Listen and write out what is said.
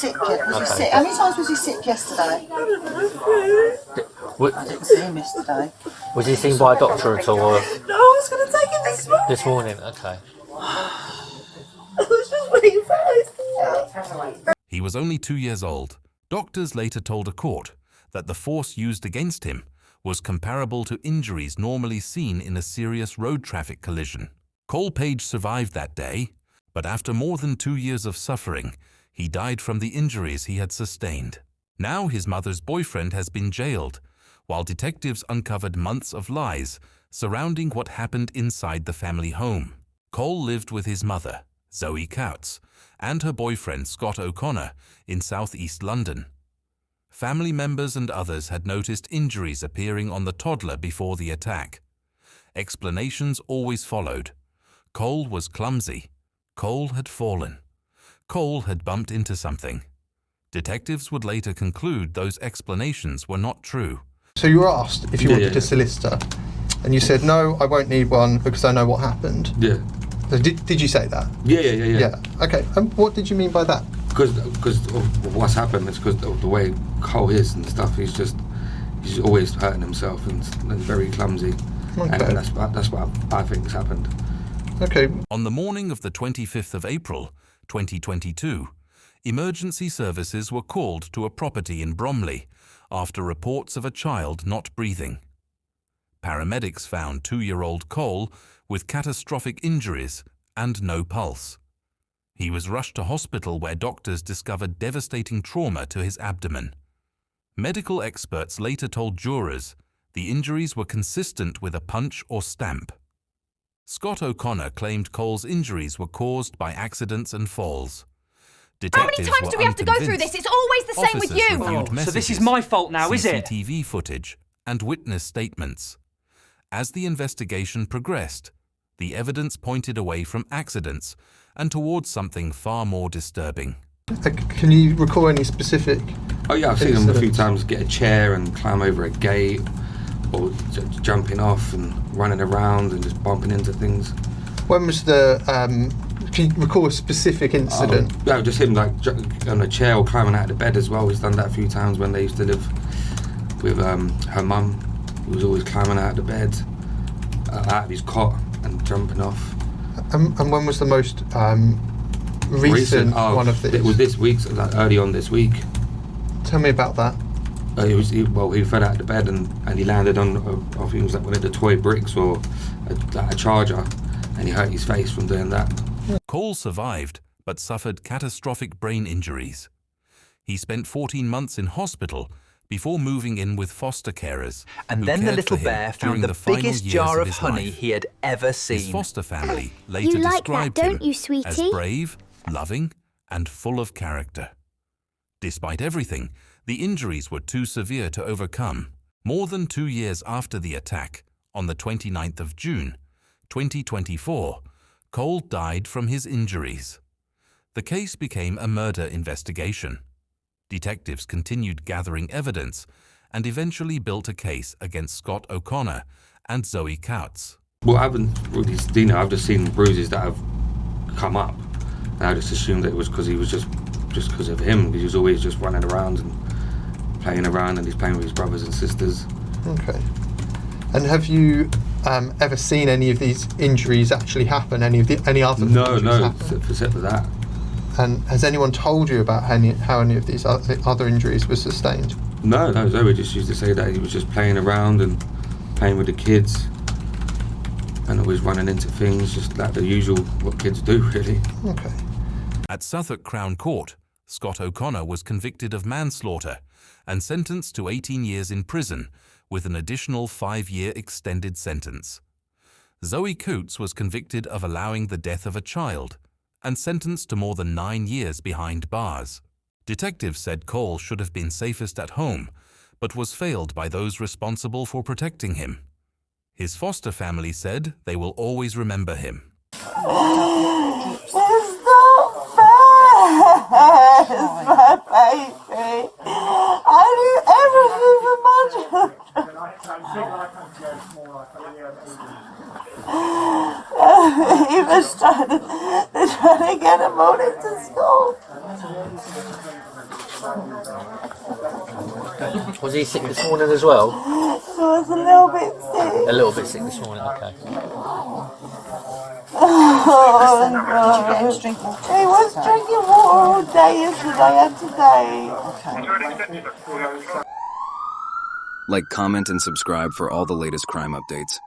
sick? Was he sick? How many times was he sick yesterday? What, I didn't see him yesterday. was he seen by a doctor at all? Or No, I was going to take him this morning. this morning? Okay. I was just waiting for it. He was only 2 years old. Doctors later told a court that the force used against him was comparable to injuries normally seen in a serious road traffic collision. Kol Page survived that day, but after more than 2 years of suffering, he died from the injuries he had sustained. Now his mother's boyfriend has been jailed, while detectives uncovered months of lies surrounding what happened inside the family home. Kol lived with his mother, Zoe Coutts, and her boyfriend Scott O'Connor in southeast London. Family members and others had noticed injuries appearing on the toddler before the attack. Explanations always followed. Kol was clumsy. Kol had fallen. Kol had bumped into something. Detectives would later conclude those explanations were not true. So you were asked if you wanted a solicitor, and you said, no, I won't need one because I know what happened. Yeah. So did you say that? Yeah. Okay, and what did you mean by that? Because of what's happened, it's because of the way Cole is and stuff. He's always hurting himself and very clumsy. Okay. And that's what I think has happened. Okay. On the morning of the 25th of April, 2022, emergency services were called to a property in Bromley after reports of a child not breathing. Paramedics found 2-year-old Kol with catastrophic injuries and no pulse. He was rushed to hospital where doctors discovered devastating trauma to his abdomen. Medical experts later told jurors the injuries were consistent with a punch or stamp. Scott O'Connor claimed Kol's injuries were caused by accidents and falls. How many times do we have to go through this? It's always the same with you! So this is my fault now, is it? CCTV footage and witness statements. As the investigation progressed, the evidence pointed away from accidents and towards something far more disturbing. Can you recall any specific? Oh yeah, I've seen him a few times get a chair and climb over a gate, or jumping off and running around and just bumping into things. When was the? Can you recall a specific incident? Yeah, just him like on a chair or climbing out of bed as well. He's done that a few times when they used to live with her mum. He was always climbing out of the bed, out of his cot and jumping off. And when was the most recent one of these? It was this week, like early on this week. Tell me about that. He fell out of the bed and he landed on, I think it was like one of the toy bricks or a charger, and he hurt his face from doing that. Kol survived, but suffered catastrophic brain injuries. He spent 14 months in hospital before moving in with foster carers. And then the little bear found the biggest jar of honey he had ever seen. His foster family later described him as brave, loving, and full of character. Despite everything, the injuries were too severe to overcome. More than 2 years after the attack, on the 29th of June, 2024, Kol died from his injuries. The case became a murder investigation. Detectives continued gathering evidence and eventually built a case against Scott O'Connor and Zoe Coutts. Well, I haven't really seen it. I've just seen bruises that have come up. And I just assumed that it was because he was just because of him, because he was always just running around and playing around, and he's playing with his brothers and sisters. Okay. And have you ever seen any of these injuries actually happen? Any other injuries happen? Except for that. And has anyone told you about how any of these other injuries were sustained? No, Zoe just used to say that he was just playing around and playing with the kids and always running into things, just like the usual, what kids do, really. Okay. At Suffolk Crown Court, Scott O'Connor was convicted of manslaughter and sentenced to 18 years in prison with an additional 5-year extended sentence. Zoe Coutts was convicted of allowing the death of a child and sentenced to more than 9 years behind bars. Detectives said Kol should have been safest at home, but was failed by those responsible for protecting him. His foster family said they will always remember him. It's not fair! It's my baby! I do everything for my children! He was trying to get him out into school. Was he sick this morning as well? He was a little bit sick. A little bit sick this morning, okay. Oh, God. He was drinking water all day yesterday and today. Like, comment, and subscribe for all the latest crime updates.